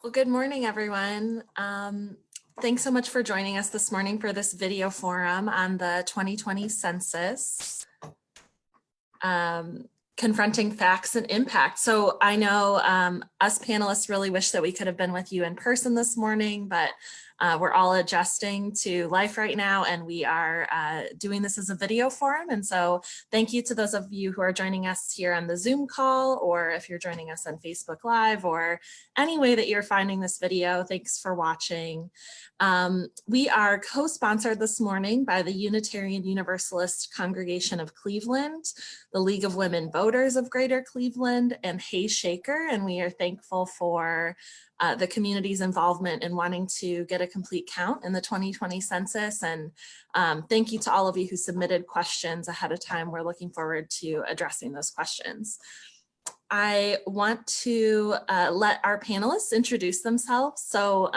Well, good morning, everyone. Thanks so much for joining us this morning for this video forum on the 2020 census, confronting facts and impact. So I know us panelists really wish that we could have been with you in person this morning, but we're all adjusting to life right now, and we are doing this as a video forum. And so thank you to those of you who are joining us here on the Zoom call, or if you're joining us on Facebook Live, or any way that you're finding this video, thanks for watching. We are co-sponsored this morning by the Unitarian Universalist Congregation of Cleveland, the League of Women Voters of Greater Cleveland, and Hey Shaker, and we are thankful for the community's involvement in wanting to get a complete count in the 2020 census. And thank you to all of you who submitted questions ahead of time. We're looking forward to addressing those questions. I want to let our panelists introduce themselves. So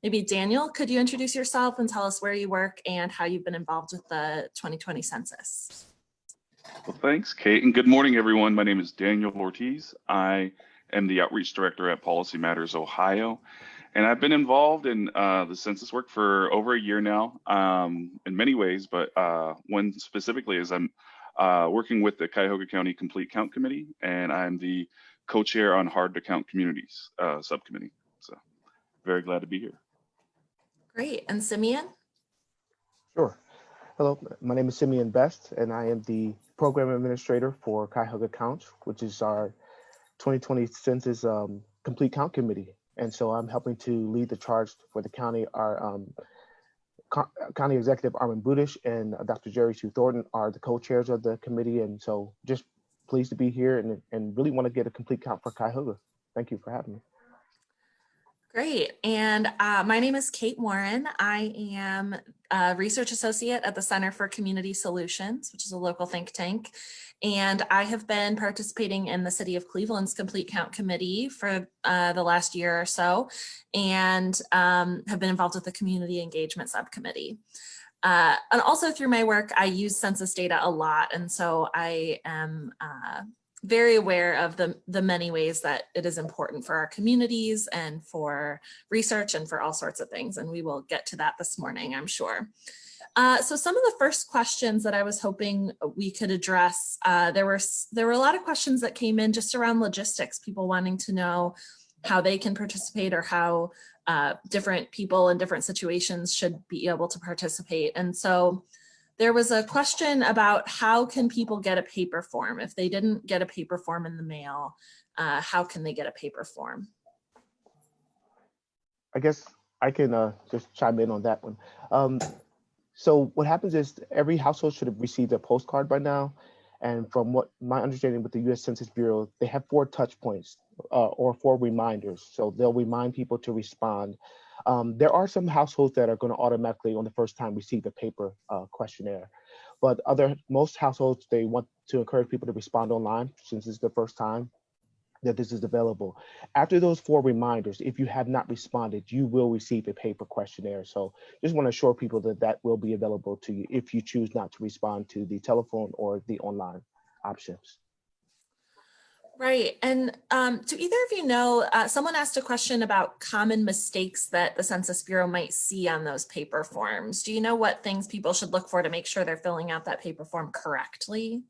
maybe Daniel, could you introduce yourself and tell us where you work and how you've been involved with the 2020 census? Well, thanks, Kate, and good morning, everyone. My name is Daniel Ortiz. I am the Outreach Director at Policy Matters Ohio, and I've been involved in the census work for over a year now in many ways, but one specifically is I'm working with the Cuyahoga County Complete Count Committee, and I'm the co-chair on Hard to Count Communities subcommittee. So very glad to be here. Great. And Simeon? Sure. Hello, my name is Simeon Best, and I am the program administrator for Cuyahoga Count, which is our 2020 Census Complete Count Committee. And so I'm helping to lead the charge for the county. Our County Executive Armin Budish and Dr. Jerry Sue Thornton are the co-chairs of the committee. And so just pleased to be here and really want to get a complete count for Cuyahoga. Thank you for having me. Great. And my name is Kate Warren. I am a research associate at the Center for Community Solutions, which is a local think tank. And I have been participating in the City of Cleveland's Complete Count Committee for the last year or so, and have been involved with the Community Engagement Subcommittee. And also through my work, I use census data a lot. And so I am very aware of the many ways that it is important for our communities and for research and for all sorts of things. And we will get to that this morning, I'm sure. So some of the first questions that I was hoping we could address, there were a lot of questions that came in just around logistics, people wanting to know how they can participate or how different people in different situations should be able to participate. And so there was a question about how can people get a paper form? If they didn't get a paper form in the mail, how can they get a paper form? I guess I can just chime in on that one. So what happens is every household should have received a postcard by now. And from what my understanding with the U.S. Census Bureau, they have 4 touch points or 4 reminders. So they'll remind people to respond. There are some households that are going to automatically on the first time receive a paper questionnaire, but most households, they want to encourage people to respond online since it's the first time that this is available. After those 4 reminders, if you have not responded, you will receive a paper questionnaire. So just want to assure people that that will be available to you if you choose not to respond to the telephone or the online options. Right. And do either of you know, someone asked a question about common mistakes that the Census Bureau might see on those paper forms. Do you know what things people should look for to make sure they're filling out that paper form correctly?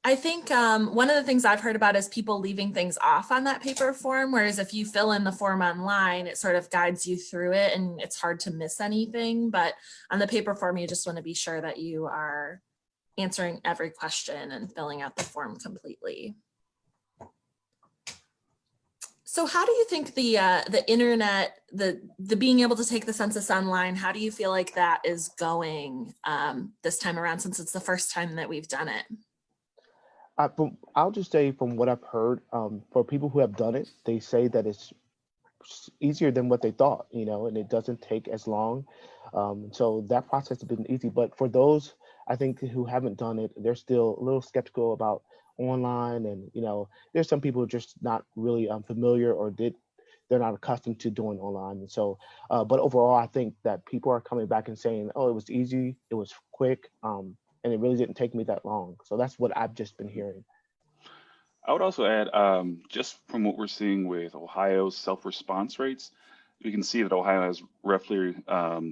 I think one of the things I've heard about is people leaving things off on that paper form, whereas if you fill in the form online, it sort of guides you through it and it's hard to miss anything. But on the paper form, you just want to be sure that you are answering every question and filling out the form completely. So how do you think the internet, the being able to take the census online, how do you feel like that is going this time around, since it's the first time that we've done it? I'll just say from what I've heard, for people who have done it, they say that it's easier than what they thought, and it doesn't take as long. So that process has been easy. But for those, I think, who haven't done it, they're still a little skeptical about online. And, there's some people just not really familiar or they're not accustomed to doing online. And so, but overall, I think that people are coming back and saying, oh, it was easy, it was quick. and it really didn't take me that long. So that's what I've just been hearing. I would also add, just from what we're seeing with Ohio's self-response rates, we can see that Ohio has roughly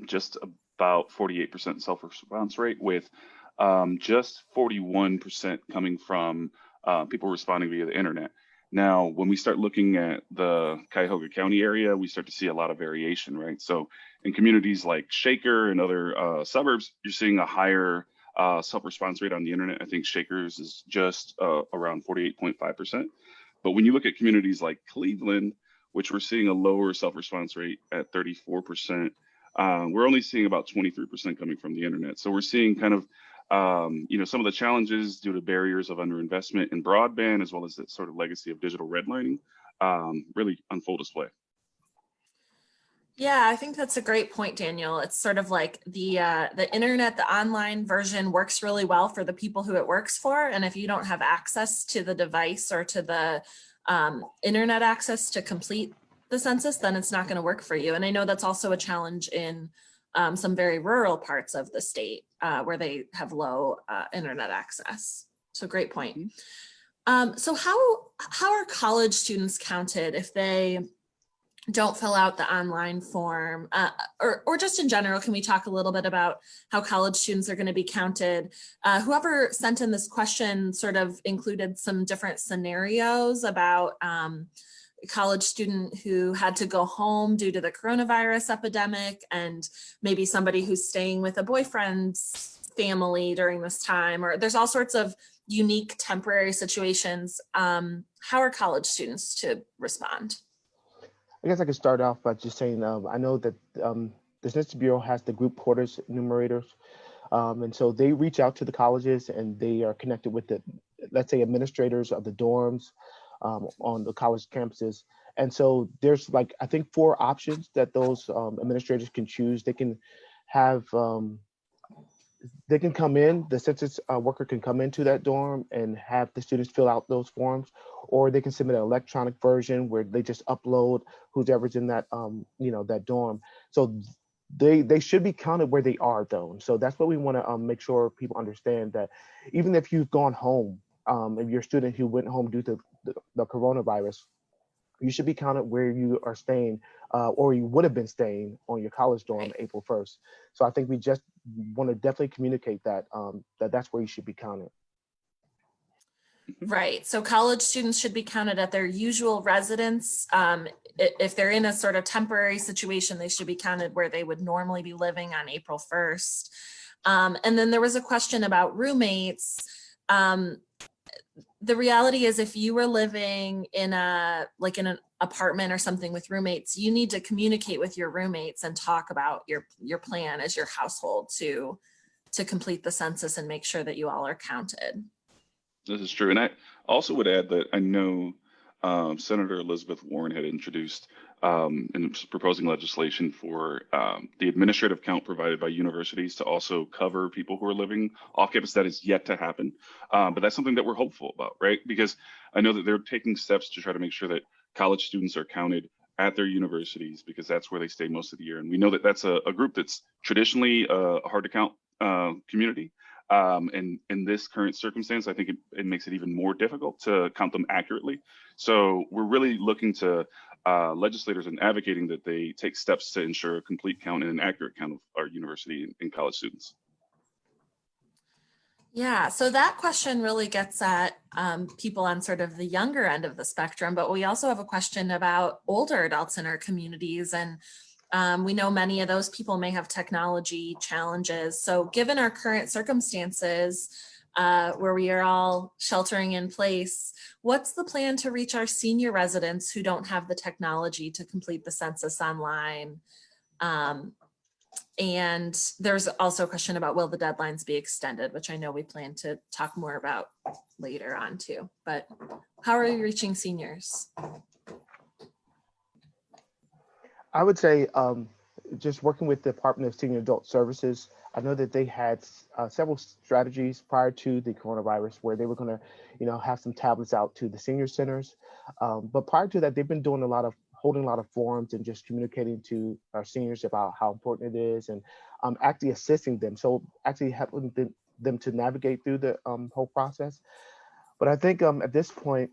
just about 48% self-response rate, with just 41% coming from people responding via the internet. Now, when we start looking at the Cuyahoga County area, we start to see a lot of variation, right? So in communities like Shaker and other suburbs, you're seeing a higher self-response rate on the internet. I think Shaker's is just around 48.5%. But when you look at communities like Cleveland, which we're seeing a lower self-response rate at 34%, we're only seeing about 23% coming from the internet. So we're seeing kind of some of the challenges due to barriers of underinvestment in broadband, as well as that sort of legacy of digital redlining, really on full display. Yeah, I think that's a great point, Daniel. It's sort of like the internet, the online version works really well for the people who it works for. And if you don't have access to the device or to the internet access to complete the census, then it's not going to work for you. And I know that's also a challenge in some very rural parts of the state where they have low internet access. So great point. So how are college students counted if they don't fill out the online form, or just in general? Can we talk a little bit about how college students are going to be counted? Whoever sent in this question sort of included some different scenarios about a college student who had to go home due to the coronavirus epidemic, and maybe somebody who's staying with a boyfriend's family during this time, or there's all sorts of unique temporary situations. How are college students to respond? I guess I could start off by just saying, I know that the Census Bureau has the group quarters enumerators. And so they reach out to the colleges, and they are connected with the, let's say, administrators of the dorms on the college campuses. And so there's like, I think 4 options that those administrators can choose. They can have, they can come in, the census worker can come into that dorm and have the students fill out those forms, or they can submit an electronic version where they just upload whoever's in that, that dorm. So they should be counted where they are, though. So that's what we want to make sure people understand, that even if you've gone home, if you're a student who went home due to the coronavirus, you should be counted where you are staying, or you would have been staying on your college dorm April 1st. So I think we just want to definitely communicate that, that's where you should be counted. Right. So college students should be counted at their usual residence. If they're in a sort of temporary situation, they should be counted where they would normally be living on April 1st. And then there was a question about roommates. The reality is, if you were living in an apartment or something with roommates, you need to communicate with your roommates and talk about your plan as your household to complete the census and make sure that you all are counted. This is true. And I also would add that I know Senator Elizabeth Warren had introduced and proposing legislation for the administrative count provided by universities to also cover people who are living off campus. That is yet to happen. But that's something that we're hopeful about, right? Because I know that they're taking steps to try to make sure that college students are counted at their universities, because that's where they stay most of the year. And we know that that's a group that's traditionally a hard to count community. And in this current circumstance, I think it makes it even more difficult to count them accurately. So we're really looking to legislators and advocating that they take steps to ensure a complete count and an accurate count of our university and college students. Yeah, so that question really gets at people on sort of the younger end of the spectrum, but we also have a question about older adults in our communities. And we know many of those people may have technology challenges. So given our current circumstances, where we are all sheltering in place, what's the plan to reach our senior residents who don't have the technology to complete the census online? And there's also a question about, will the deadlines be extended, which I know we plan to talk more about later on too. But how are you reaching seniors? I would say just working with the Department of Senior Adult Services, I know that they had several strategies prior to the coronavirus where they were going to, have some tablets out to the senior centers. But prior to that, they've been doing holding a lot of forums and just communicating to our seniors about how important it is, and actually assisting them. So actually helping them to navigate through the whole process. But I think at this point,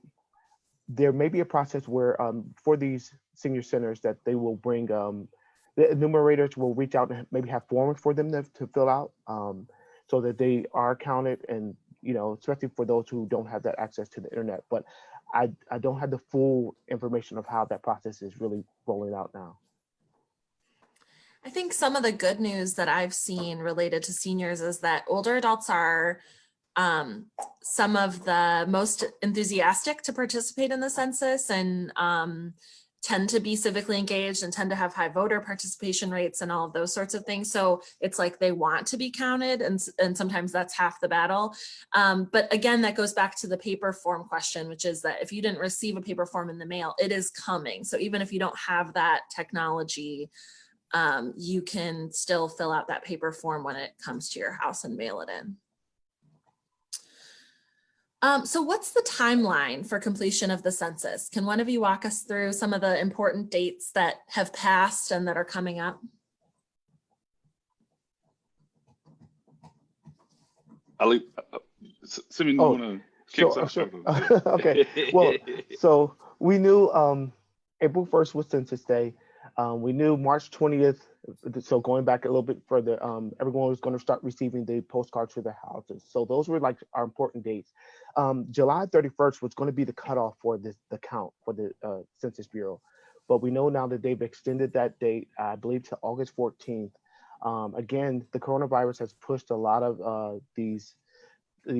there may be a process where for these senior centers that they will bring the enumerators will reach out and maybe have forms for them to fill out so that they are counted, and especially for those who don't have that access to the internet. But I don't have the full information of how that process is really rolling out now. I think some of the good news that I've seen related to seniors is that older adults are some of the most enthusiastic to participate in the census, and tend to be civically engaged and tend to have high voter participation rates and all of those sorts of things. So it's like they want to be counted, and sometimes that's half the battle. But again, that goes back to the paper form question, which is that if you didn't receive a paper form in the mail, it is coming. So even if you don't have that technology, you can still fill out that paper form when it comes to your house and mail it in. So what's the timeline for completion of the census? Can one of you walk us through some of the important dates that have passed and that are coming up? Simeon, you want to kick us off? Sure. Okay. Well, so we knew April 1st was Census Day. We knew March 20th. So going back a little bit further, everyone was going to start receiving the postcards to their houses. So those were like our important dates. July 31st was going to be the cutoff for the count for the Census Bureau. But we know now that they've extended that date, I believe, to August 14th. Again, the coronavirus has pushed a lot of these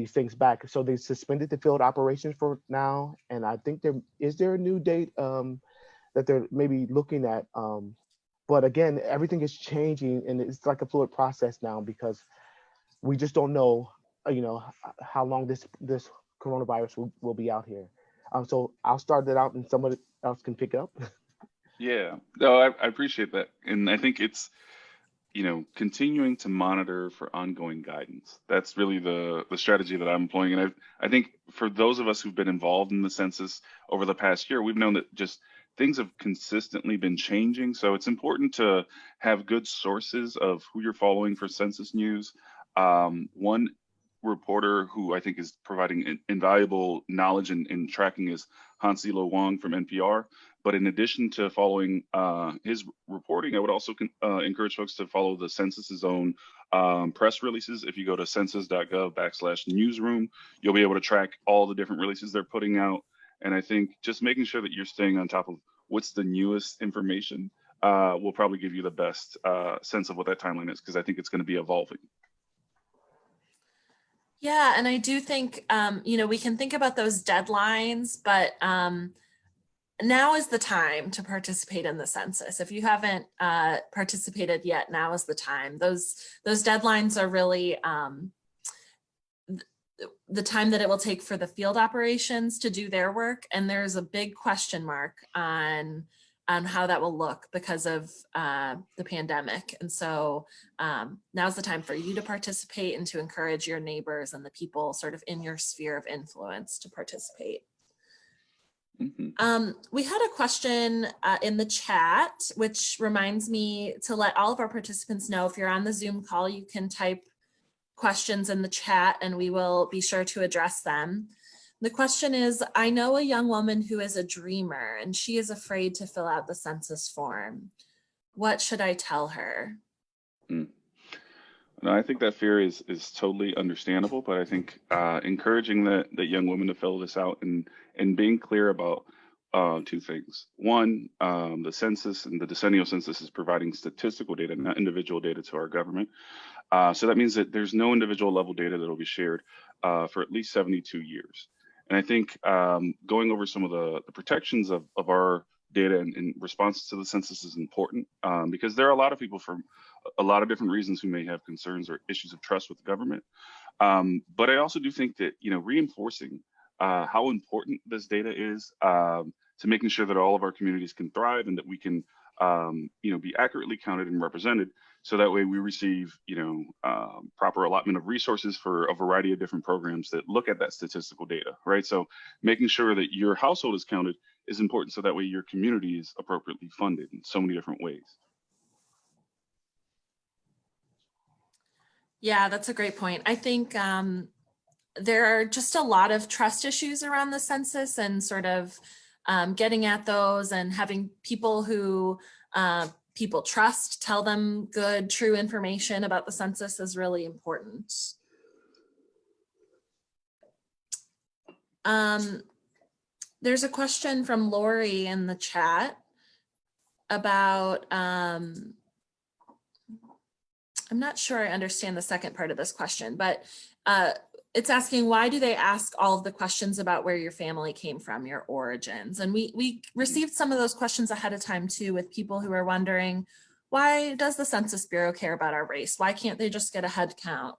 things back. So they suspended the field operations for now. And I think is there a new date that they're maybe looking at? But again, everything is changing, and it's like a fluid process now because we just don't know, how long this coronavirus will be out here. So I'll start it out, and somebody else can pick up. Yeah, no, I appreciate that, and I think it's continuing to monitor for ongoing guidance. That's really the strategy that I'm employing, and I think for those of us who've been involved in the census over the past year, we've known that just things have consistently been changing. So it's important to have good sources of who you're following for census news. One reporter who I think is providing invaluable knowledge and tracking is Hansilo Wang from NPR. But in addition to following his reporting, I would also encourage folks to follow the census's own press releases. If you go to census.gov/newsroom, you'll be able to track all the different releases they're putting out. And I think just making sure that you're staying on top of what's the newest information will probably give you the best sense of what that timeline is, because I think it's going to be evolving. Yeah, and I do think, we can think about those deadlines, but now is the time to participate in the census. If you haven't participated yet, now is the time. Those deadlines are really the time that it will take for the field operations to do their work. And there's a big question mark on how that will look because of the pandemic. And so now's the time for you to participate and to encourage your neighbors and the people sort of in your sphere of influence to participate. Mm-hmm. We had a question in the chat, which reminds me to let all of our participants know, if you're on the Zoom call, you can type questions in the chat and we will be sure to address them. The question is, I know a young woman who is a dreamer and she is afraid to fill out the census form. What should I tell her? No, I think that fear is totally understandable, but I think encouraging that young woman to fill this out and being clear about two things. One, the census and the decennial census is providing statistical data, not individual data, to our government. So that means that there's no individual level data that will be shared for at least 72 years. And I think going over some of the protections of our data in response to the census is important because there are a lot of people from a lot of different reasons who may have concerns or issues of trust with the government. But I also do think that, reinforcing how important this data is to making sure that all of our communities can thrive and that we can, be accurately counted and represented. So that way we receive, proper allotment of resources for a variety of different programs that look at that statistical data, right? So making sure that your household is counted is important so that way your community is appropriately funded in so many different ways. Yeah, that's a great point. I think there are just a lot of trust issues around the census and sort of getting at those and having people who people trust tell them good, true information about the census is really important. There's a question from Lori in the chat about, I'm not sure I understand the second part of this question, but it's asking, why do they ask all of the questions about where your family came from, your origins? And we received some of those questions ahead of time too, with people who are wondering, why does the Census Bureau care about our race? Why can't they just get a head count?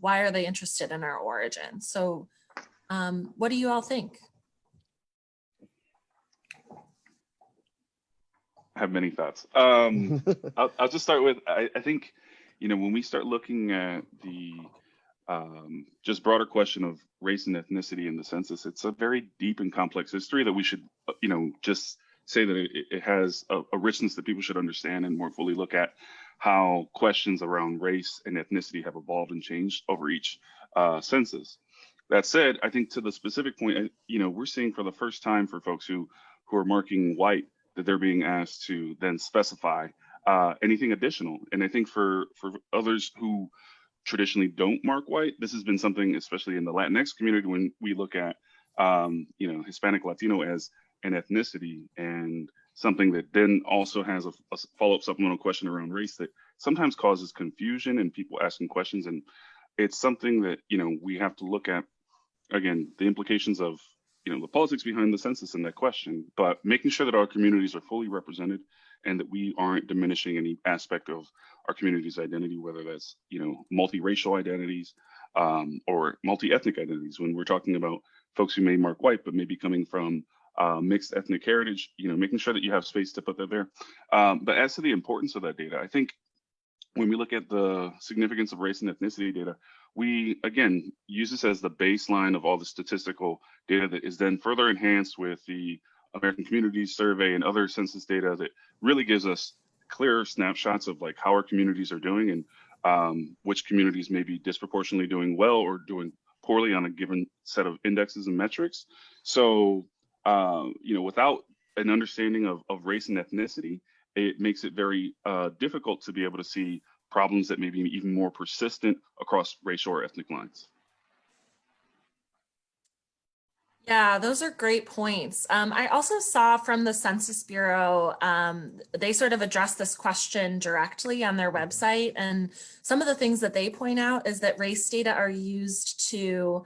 Why are they interested in our origins? So what do you all think? I have many thoughts. I'll just start with, I think, when we start looking at the just broader question of race and ethnicity in the census, it's a very deep and complex history that we should, just say that it has a richness that people should understand and more fully look at how questions around race and ethnicity have evolved and changed over each census. That said, I think to the specific point, we're seeing for the first time for folks who are marking white that they're being asked to then specify anything additional. And I think for others who traditionally don't mark white, this has been something, especially in the Latinx community, when we look at Hispanic Latino as an ethnicity, and something that then also has a follow-up supplemental question around race that sometimes causes confusion and people asking questions. And it's something that we have to look at, again, the implications of the politics behind the census and that question, but making sure that our communities are fully represented and that we aren't diminishing any aspect of our community's identity, whether that's multiracial identities or multi-ethnic identities. When we're talking about folks who may mark white but may be coming from mixed ethnic heritage, making sure that you have space to put that there. But as to the importance of that data, I think when we look at the significance of race and ethnicity data, we, again, use this as the baseline of all the statistical data that is then further enhanced with the American Communities Survey and other census data that really gives us clearer snapshots of like how our communities are doing and which communities may be disproportionately doing well or doing poorly on a given set of indexes and metrics. So, without an understanding of race and ethnicity, it makes it very difficult to be able to see problems that may be even more persistent across racial or ethnic lines. Yeah, those are great points. I also saw from the Census Bureau, they sort of address this question directly on their website. And some of the things that they point out is that race data are used to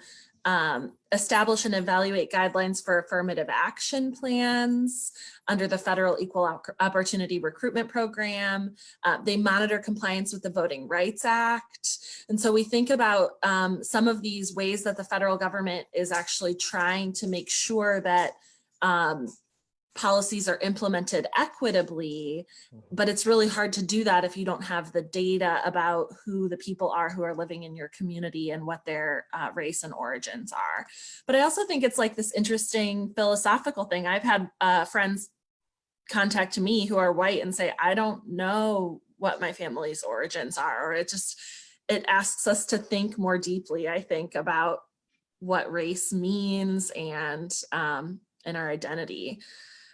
establish and evaluate guidelines for affirmative action plans under the Federal Equal Opportunity Recruitment Program. They monitor compliance with the Voting Rights Act. And so we think about some of these ways that the federal government is actually trying to make sure that policies are implemented equitably, but it's really hard to do that if you don't have the data about who the people are who are living in your community and what their race and origins are. But I also think it's like this interesting philosophical thing. I've had friends contact me who are white and say, I don't know what my family's origins are, or it asks us to think more deeply, I think, about what race means and our identity.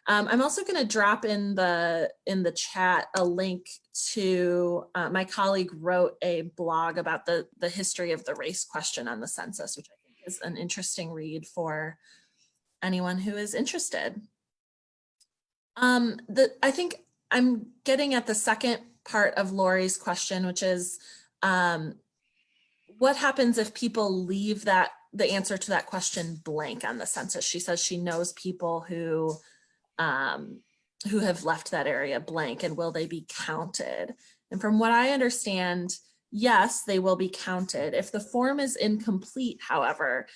I'm also going to drop in the chat a link to my colleague wrote a blog about the history of the race question on the census, which I think is an interesting read for anyone who is interested. I think I'm getting at the second part of Lori's question, which is what happens if people leave the answer to that question blank on the census? She says she knows people who have left that area blank, and will they be counted? And from what I understand, yes, they will be counted. If the form is incomplete, however,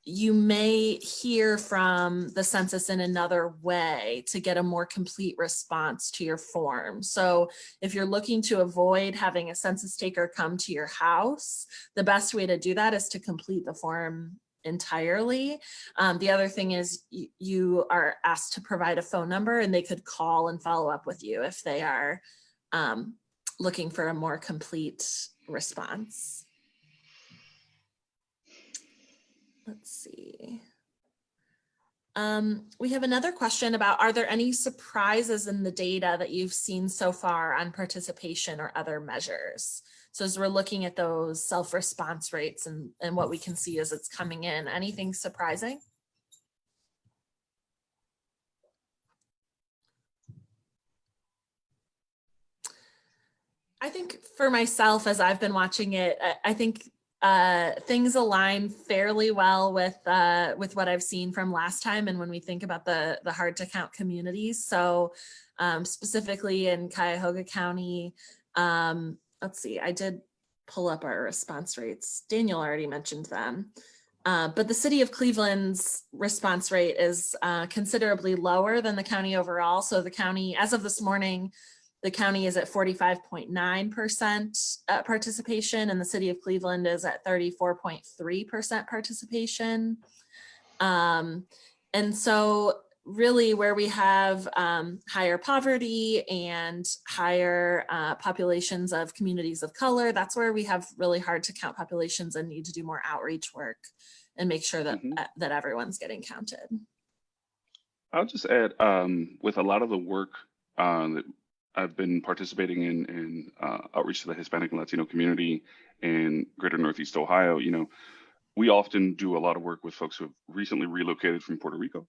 you may hear from the census in another way to get a more complete response to your form. So if you're looking to avoid having a census taker come to your house, the best way to do that is to complete the form entirely. The other thing is you are asked to provide a phone number, and they could call and follow up with you if they are looking for a more complete response. Let's see. We have another question about, are there any surprises in the data that you've seen so far on participation or other measures? So as we're looking at those self-response rates and what we can see as it's coming in, anything surprising? I think for myself, as I've been watching it, I think things align fairly well with what I've seen from last time. And when we think about the hard to count communities, so specifically in Cuyahoga County, let's see, I did pull up our response rates. Daniel already mentioned them. But the city of Cleveland's response rate is considerably lower than the county overall. So the county, as of this morning, the county is at 45.9% participation, and the city of Cleveland is at 34.3% participation. And so really where we have higher poverty and higher populations of communities of color, that's where we have really hard to count populations and need to do more outreach work and make sure that, that everyone's getting counted. I'll just add, with a lot of the work that I've been participating in outreach to the Hispanic and Latino community in greater Northeast Ohio, you know, we often do a lot of work with folks who have recently relocated from Puerto Rico.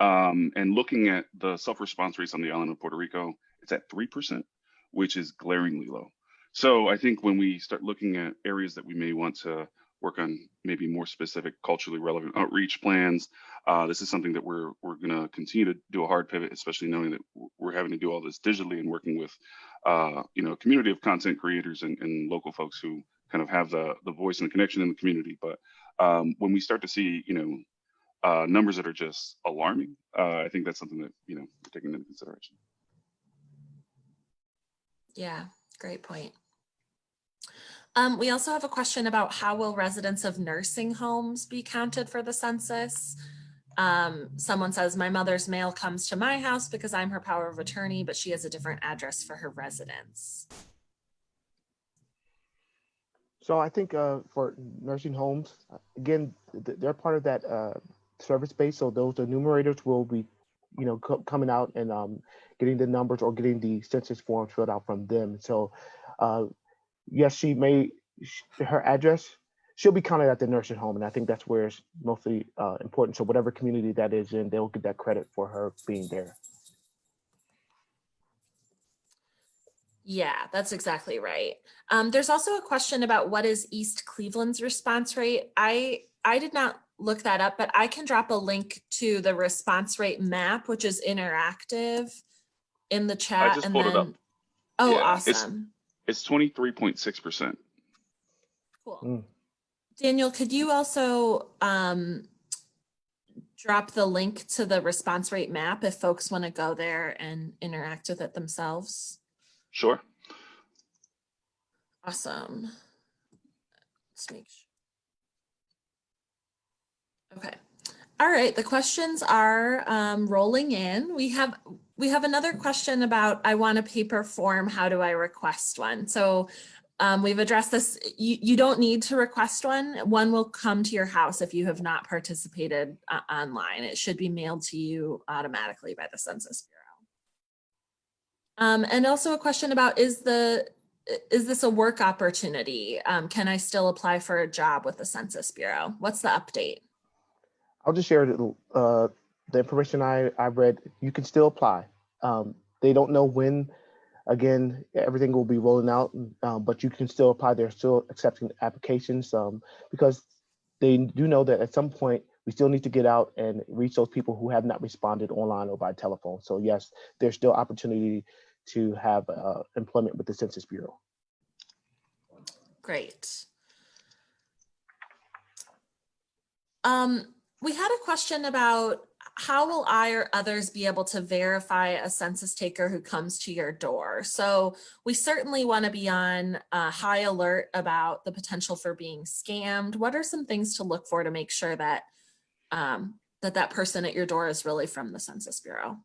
And looking at the self-response rates on the island of Puerto Rico, it's at 3%, which is glaringly low. So I think when we start looking at areas that we may want to work on maybe more specific culturally relevant outreach plans, this is something that we're going to continue to do a hard pivot, especially knowing that we're having to do all this digitally and working with you know, a community of content creators and local folks who kind of have the voice and the connection in the community. But when we start to see, you know, numbers that are just alarming, I think that's something that, you know, we're taking into consideration. Yeah, great point. We also have a question about how will residents of nursing homes be counted for the census? Someone says, my mother's mail comes to my house because I'm her power of attorney, but she has a different address for her residence. So I think for nursing homes, again, they're part of that service base. So those enumerators will be, you know, coming out and getting the numbers or getting the census forms filled out from them. So yes, her address, she'll be counted at the nursing home. And I think that's where it's mostly important. So whatever community that is in, they'll get that credit for her being there. Yeah, that's exactly right. There's also a question about what is East Cleveland's response rate. I did not look that up, but I can drop a link to the response rate map, which is interactive, in the chat. I just pulled it up. Oh, yeah, awesome. It's 23.6%. Cool. Daniel, could you also drop the link to the response rate map if folks want to go there and interact with it themselves? Sure. Awesome. Let's make sure. Okay. All right. The questions are rolling in. We have another question about, I want a paper form. How do I request one? So we've addressed this. You don't need to request one. One will come to your house if you have not participated online. It should be mailed to you automatically by the Census Bureau. And also a question about, is this a work opportunity? Can I still apply for a job with the Census Bureau? What's the update? I'll just share the information I read. You can still apply. They don't know when, again, everything will be rolling out, but you can still apply. They're still accepting applications because they do know that at some point we still need to get out and reach those people who have not responded online or by telephone. So yes, there's still opportunity to have employment with the Census Bureau. Great. We had a question about, how will I or others be able to verify a census taker who comes to your door? So we certainly want to be on high alert about the potential for being scammed. What are some things to look for to make sure that that person at your door is really from the Census Bureau?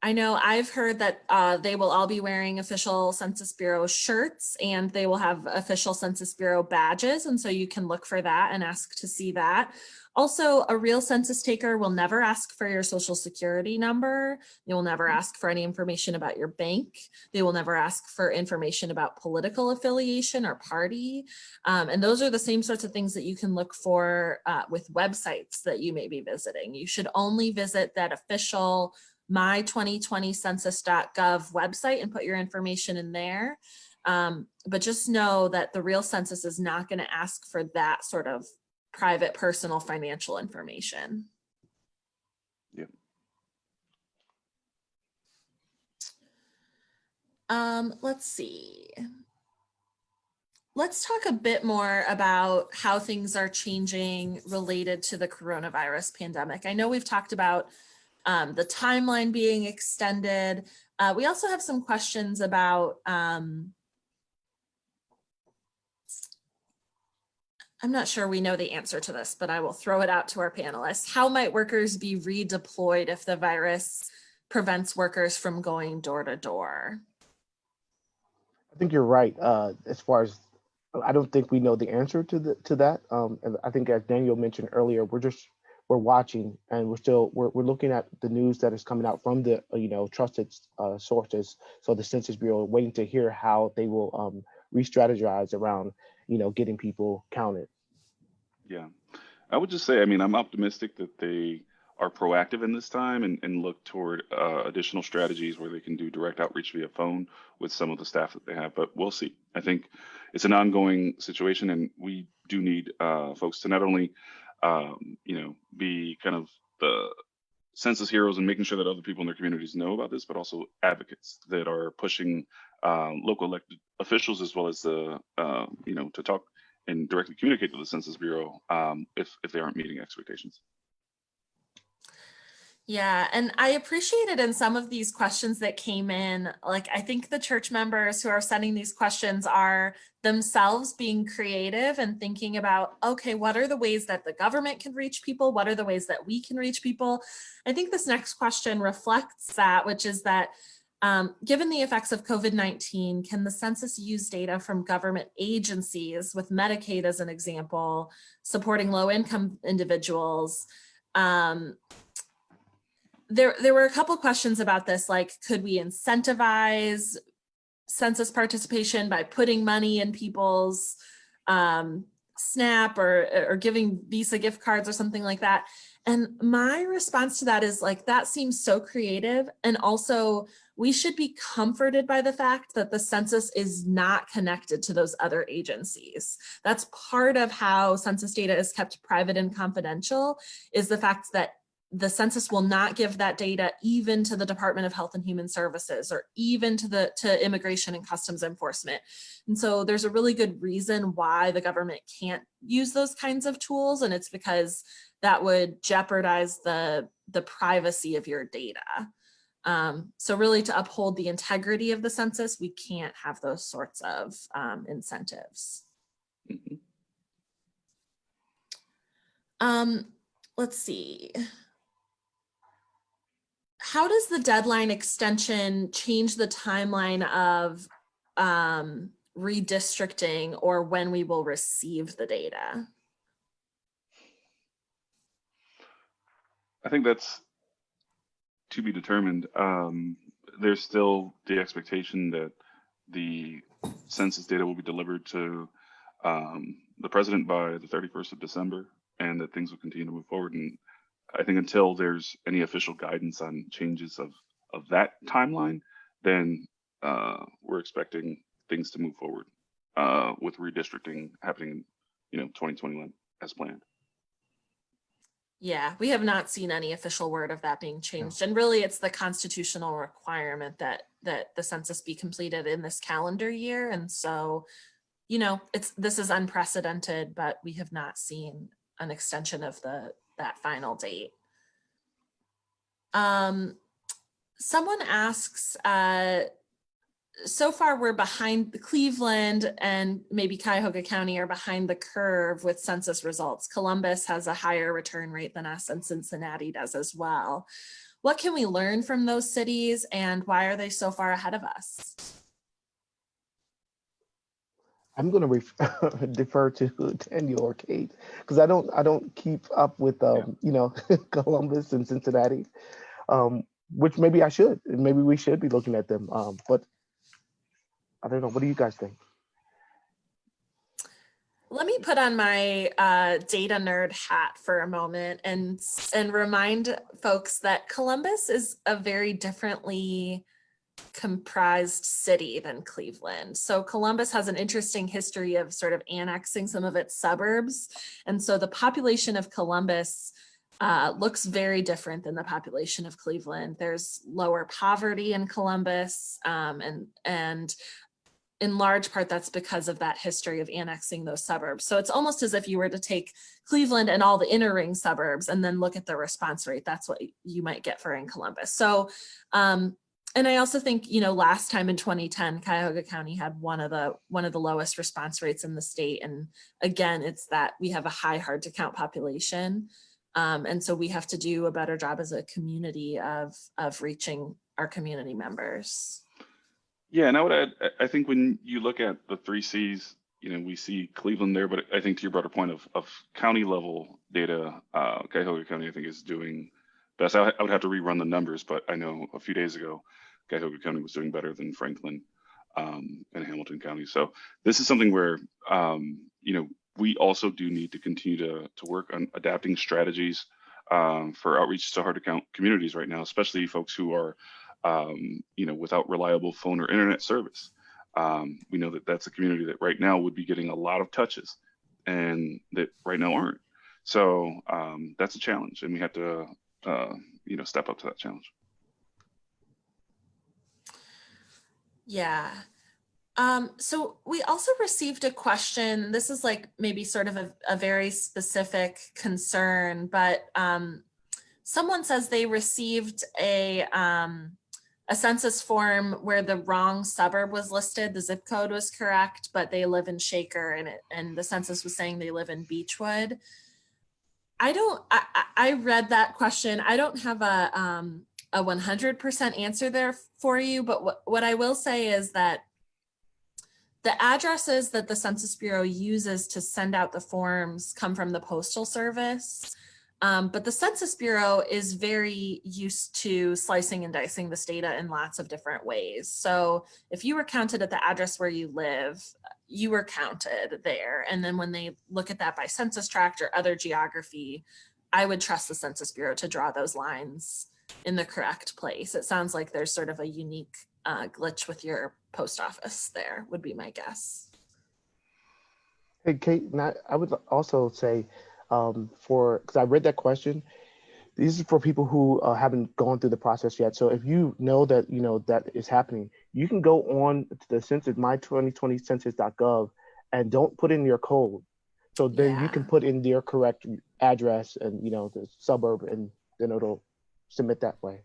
I know I've heard that they will all be wearing official Census Bureau shirts, and they will have official Census Bureau badges. And so you can look for that and ask to see that. Also, a real census taker will never ask for your social security number. They will never ask for any information about your bank. They will never ask for information about political affiliation or party. And those are the same sorts of things that you can look for with websites that you may be visiting. You should only visit that official my2020census.gov website and put your information in there. But just know that the real census is not going to ask for that sort of private, personal, financial information. Yep. Let's see. Let's talk a bit more about how things are changing related to the coronavirus pandemic. I know we've talked about the timeline being extended. We also have some questions about I'm not sure we know the answer to this, but I will throw it out to our panelists. How might workers be redeployed if the virus prevents workers from going door to door? I think you're right. As far as I don't think we know the answer to that. And I think, as Daniel mentioned earlier, we're watching, and we're looking at the news that is coming out from the trusted sources. So the Census Bureau, waiting to hear how they will re-strategize around getting people counted. Yeah, I would just say, I mean, I'm optimistic that they are proactive in this time and look toward additional strategies where they can do direct outreach via phone with some of the staff that they have, but we'll see. I think it's an ongoing situation, and we do need folks to not only be kind of the census heroes and making sure that other people in their communities know about this, but also advocates that are pushing local elected officials, as well as the to talk and directly communicate to the Census Bureau if they aren't meeting expectations. Yeah, and I appreciated in some of these questions that came in, like I think the church members who are sending these questions are themselves being creative and thinking about, okay, what are the ways that the government can reach people? What are the ways that we can reach people? I think this next question reflects that, which is that given the effects of COVID-19, can the census use data from government agencies, with Medicaid as an example, supporting low-income individuals? There were a couple questions about this, like, could we incentivize census participation by putting money in people's SNAP or giving Visa gift cards or something like that? And my response to that is, like, that seems so creative. And also, we should be comforted by the fact that the census is not connected to those other agencies. That's part of how census data is kept private and confidential, is the fact that the census will not give that data even to the Department of Health and Human Services, or even to Immigration and Customs Enforcement. And so there's a really good reason why the government can't use those kinds of tools, and it's because that would jeopardize the privacy of your data. So really, to uphold the integrity of the census, we can't have those sorts of incentives. Let's see. How does the deadline extension change the timeline of redistricting, or when we will receive the data? I think that's to be determined. There's still the expectation that the census data will be delivered to the president by the 31st of December, and that things will continue to move forward. And I think until there's any official guidance on changes of that timeline, then we're expecting things to move forward with redistricting happening in 2021 as planned. Yeah, we have not seen any official word of that being changed. And really, it's the constitutional requirement that the census be completed in this calendar year. And so, this is unprecedented, but we have not seen an extension of that final date. Someone asks, so far we're behind. Cleveland and maybe Cuyahoga County are behind the curve with census results. Columbus has a higher return rate than us, and Cincinnati does as well. what can we learn from those cities and why are they so far ahead of us? I'm going to defer to Daniel or Kate because I don't keep up with Columbus and Cincinnati, which maybe I should. Maybe we should be looking at them. But I don't know. What do you guys think? Let me put on my data nerd hat for a moment and remind folks that Columbus is a very differently comprised city than Cleveland. So Columbus has an interesting history of sort of annexing some of its suburbs. And so the population of Columbus looks very different than the population of Cleveland. There's lower poverty in Columbus, and in large part, that's because of that history of annexing those suburbs. So it's almost as if you were to take Cleveland and all the inner ring suburbs and then look at the response rate. That's what you might get for in Columbus. So, and I also think, last time in 2010, Cuyahoga County had one of the lowest response rates in the state. And again, it's that we have a high, hard to count population. And so we have to do a better job as a community of reaching our community members. Yeah, and I would add, I think when you look at the three C's, we see Cleveland there, but I think to your broader point of county level data, Cuyahoga County, I think, is doing best. I would have to rerun the numbers, but I know a few days ago, Cuyahoga County was doing better than Franklin and Hamilton County. So this is something where, we also do need to continue to work on adapting strategies for outreach to hard to count communities right now, especially folks who are without reliable phone or internet service. We know that that's a community that right now would be getting a lot of touches and that right now aren't. So that's a challenge, and we have to, step up to that challenge. Yeah. So we also received a question. This is like maybe sort of a very specific concern, but someone says they received a census form where the wrong suburb was listed. The zip code was correct, but they live in Shaker, and the census was saying they live in Beechwood. I read that question. I don't have a 100% answer there for you, but what I will say is that the addresses that the Census Bureau uses to send out the forms come from the Postal Service. But the Census Bureau is very used to slicing and dicing this data in lots of different ways. So if you were counted at the address where you live, you were counted there. And then when they look at that by census tract or other geography, I would trust the Census Bureau to draw those lines in the correct place. It sounds like there's sort of a unique glitch with your post office there, would be my guess. Hey, Kate, I would also say, because I read that question, this is for people who haven't gone through the process yet. So if you know that that is happening, you can go on to the census, my2020census.gov, and don't put in your code. So then you can put in your correct address and the suburb, and then it'll submit that way.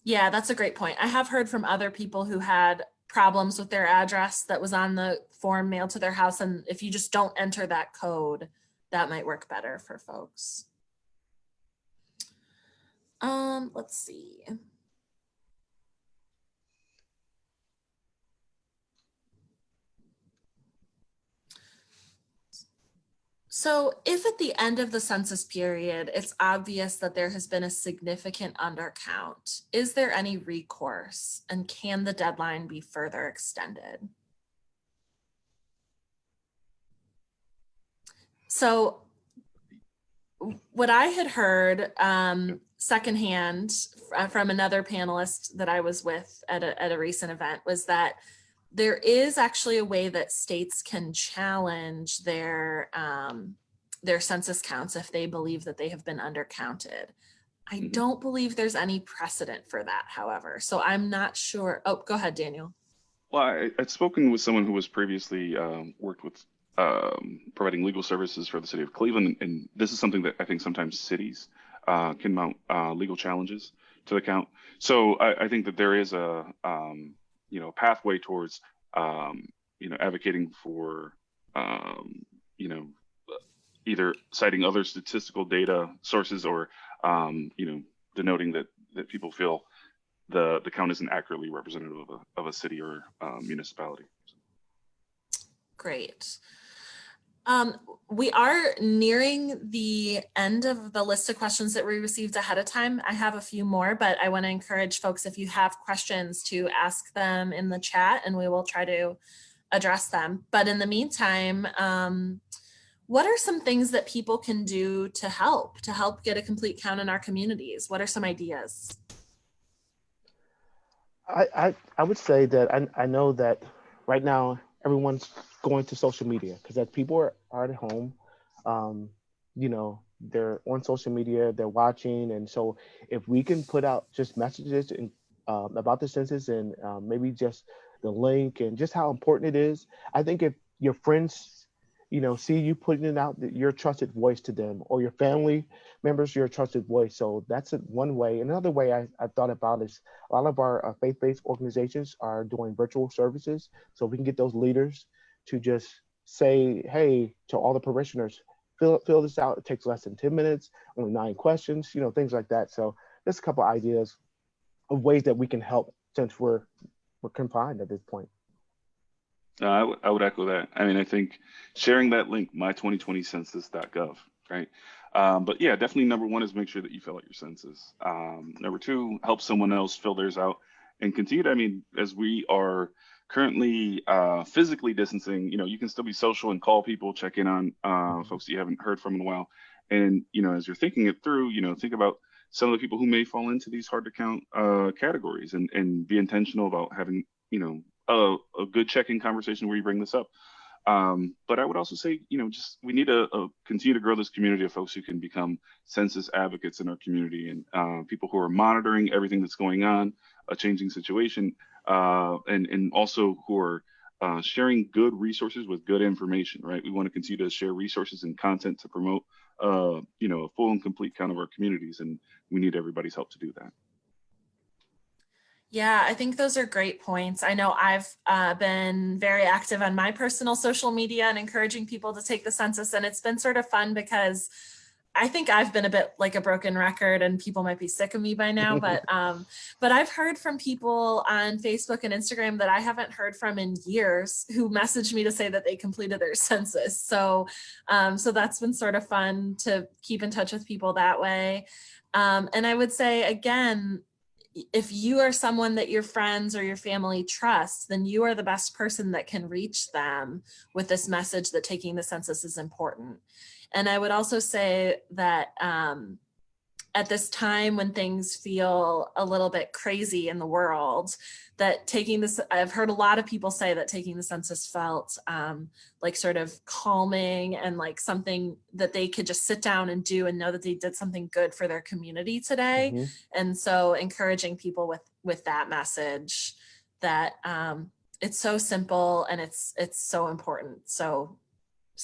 Yeah, that's a great point. I have heard from other people who had problems with their address that was on the form mailed to their house. And if you just don't enter that code, that might work better for folks. Let's see. So if at the end of the census period, it's obvious that there has been a significant undercount, is there any recourse, and can the deadline be further extended? So what I had heard secondhand from another panelist that I was with at a recent event was that there is actually a way that states can challenge their census counts if they believe that they have been undercounted. I don't believe there's any precedent for that, however. So I'm not sure. Oh, go ahead, Daniel. Well, I'd spoken with someone who was previously worked with providing legal services for the city of Cleveland, and this is something that I think sometimes cities can mount legal challenges to the count. So I think that there is a pathway towards advocating for either citing other statistical data sources or denoting that that people feel the count isn't accurately representative of a city or municipality. Great. We are nearing the end of the list of questions that we received ahead of time. I have a few more, but I want to encourage folks, if you have questions, to ask them in the chat and we will try to address them. But in the meantime, what are some things that people can do to help get a complete count in our communities? What are some ideas? I would say that I know that right now everyone's going to social media because as people are at home, you know, they're on social media, they're watching. And so if we can put out just messages and about the census and maybe just the link and just how important it is, I think if your friends, you know, see you putting it out, that you're a trusted voice to them, or your family members, you're a trusted voice. So that's one way. Another way I thought about is a lot of our faith-based organizations are doing virtual services. So we can get those leaders to just say, hey, to all the parishioners, fill this out. It takes less than 10 minutes, only 9 questions, you know, things like that. So just a couple ideas of ways that we can help since we're confined at this point. I would echo that. I mean, I think sharing that link, my2020census.gov, right? But yeah, definitely number one is make sure that you fill out your census. Number two, help someone else fill theirs out and continue to, I mean, as we are currently physically distancing, you know, you can still be social and call people, check in on folks that you haven't heard from in a while. And, you know, as you're thinking it through, you know, think about some of the people who may fall into these hard to count categories and be intentional about having, you know, a good check-in conversation where you bring this up. But I would also say, you know, just we need to continue to grow this community of folks who can become census advocates in our community and people who are monitoring everything that's going on, a changing situation, and also who are sharing good resources with good information, right? We want to continue to share resources and content to promote, you know, a full and complete count of our communities, and we need everybody's help to do that. Yeah, I think those are great points. I know I've been very active on my personal social media and encouraging people to take the census. And it's been sort of fun because I think I've been a bit like a broken record and people might be sick of me by now. But I've heard from people on Facebook and Instagram that I haven't heard from in years who messaged me to say that they completed their census. So that's been sort of fun to keep in touch with people that way. And I would say, again, if you are someone that your friends or your family trusts, then you are the best person that can reach them with this message that taking the census is important. And I would also say that at this time when things feel a little bit crazy in the world, that taking this, I've heard a lot of people say that taking the census felt like sort of calming and like something that they could just sit down and do and know that they did something good for their community today. Mm-hmm. And so encouraging people with that message that it's so simple and it's so important. So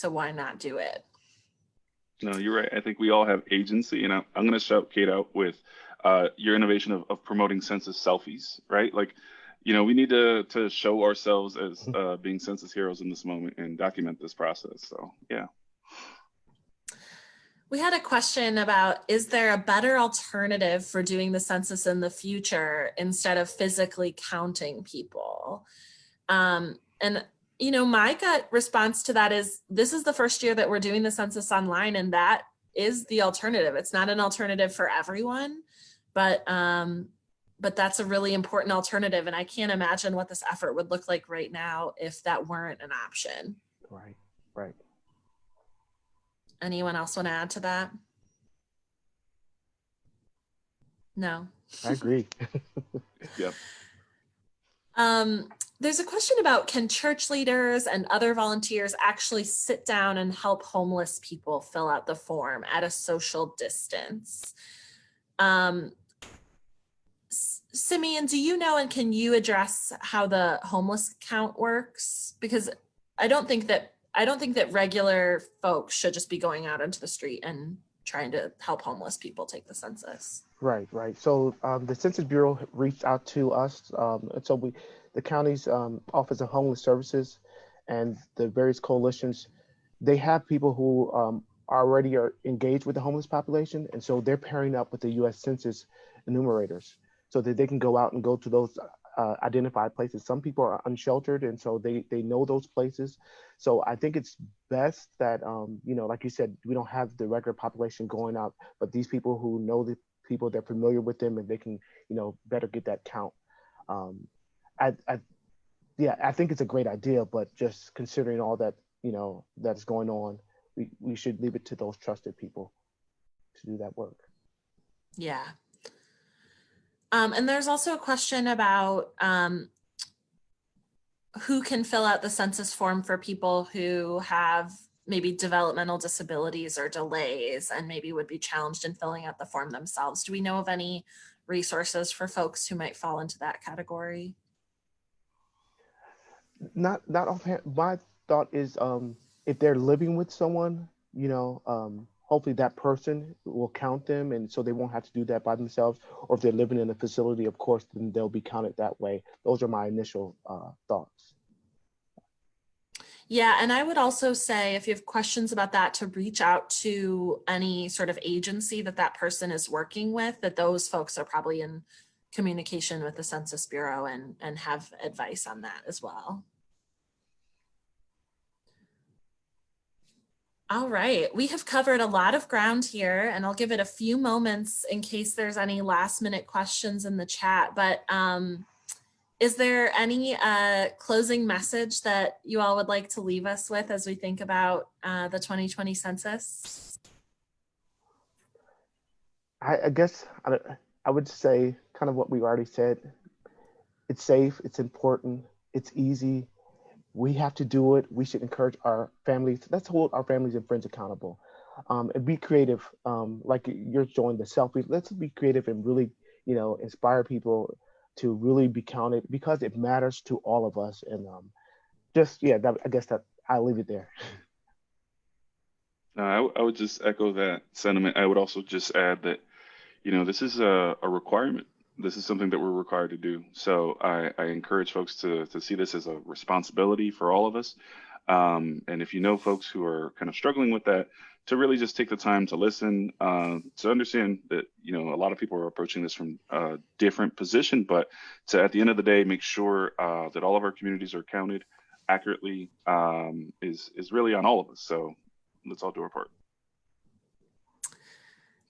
why not do it? No, you're right. I think we all have agency, and I'm going to shout Kate out with your innovation of promoting census selfies, right? Like, you know, we need to show ourselves as being census heroes in this moment and document this process. So, yeah. We had a question about, is there a better alternative for doing the census in the future instead of physically counting people? And you know, my gut response to that is this is the first year that we're doing the census online, and that is the alternative. It's not an alternative for everyone, but that's a really important alternative. And I can't imagine what this effort would look like right now if that weren't an option. Right. Anyone else want to add to that? No. I agree. Yep. There's a question about, can church leaders and other volunteers actually sit down and help homeless people fill out the form at a social distance? Simeon, do you know, and can you address how the homeless count works? Because I don't think that regular folks should just be going out into the street and trying to help homeless people take the census. Right. So the Census Bureau reached out to us, and so the county's Office of Homeless Services and the various coalitions, they have people who already are engaged with the homeless population, and so they're pairing up with the U.S. Census enumerators so that they can go out and go to those identified places. Some people are unsheltered, and so they know those places. So I think it's best that, you know, like you said, we don't have the regular population going out, but these people who know the people, they're familiar with them, and they can, you know, better get that count. Um, I yeah, I think it's a great idea, but just considering all that, you know, that's going on, we should leave it to those trusted people to do that work. Yeah. And there's also a question about who can fill out the census form for people who have maybe developmental disabilities or delays and maybe would be challenged in filling out the form themselves. Do we know of any resources for folks who might fall into that category? Not offhand. My thought is, if they're living with someone, you know, hopefully that person will count them, and so they won't have to do that by themselves. Or if they're living in a facility, of course, then they'll be counted that way. Those are my initial thoughts. Yeah, and I would also say if you have questions about that, to reach out to any sort of agency that that person is working with, that those folks are probably in communication with the Census Bureau and have advice on that as well. All right, we have covered a lot of ground here, and I'll give it a few moments in case there's any last minute questions in the chat. But is there any closing message that you all would like to leave us with as we think about the 2020 census? I guess I would say kind of what we already said. It's safe, it's important, it's easy. We have to do it. We should encourage our families. Let's hold our families and friends accountable, and be creative. Like you're showing the selfies. Let's be creative and really, you know, inspire people to really be counted, because it matters to all of us. And just yeah, I guess that I'll leave it there. I would just echo that sentiment. I would also just add that, you know, this is a requirement. This is something that we're required to do. So I encourage folks to see this as a responsibility for all of us. And if you know folks who are kind of struggling with that, to really just take the time to listen, to understand that, you know, a lot of people are approaching this from a different position, but to, at the end of the day, make sure that all of our communities are counted accurately, is really on all of us. So let's all do our part.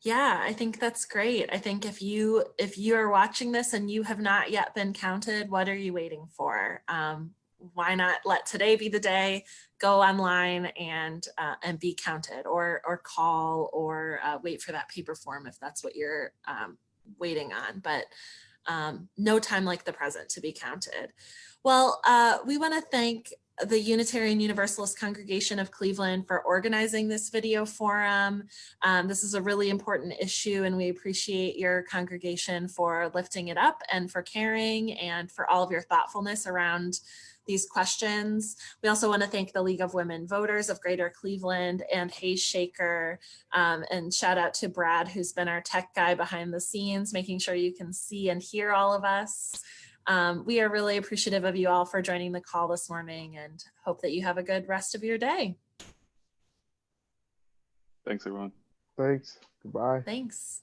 Yeah, I think that's great. I think if you are watching this and you have not yet been counted, what are you waiting for? Why not let today be the day? Go online and be counted, or call, or wait for that paper form if that's what you're waiting on. But no time like the present to be counted. Well, we want to thank the Unitarian Universalist Congregation of Cleveland for organizing this video forum. This is a really important issue, and we appreciate your congregation for lifting it up and for caring and for all of your thoughtfulness around these questions. We also want to thank the League of Women Voters of Greater Cleveland and Hayes Shaker, and shout out to Brad, who's been our tech guy behind the scenes, making sure you can see and hear all of us. We are really appreciative of you all for joining the call this morning, and hope that you have a good rest of your day. Thanks, everyone. Thanks. Goodbye. Thanks.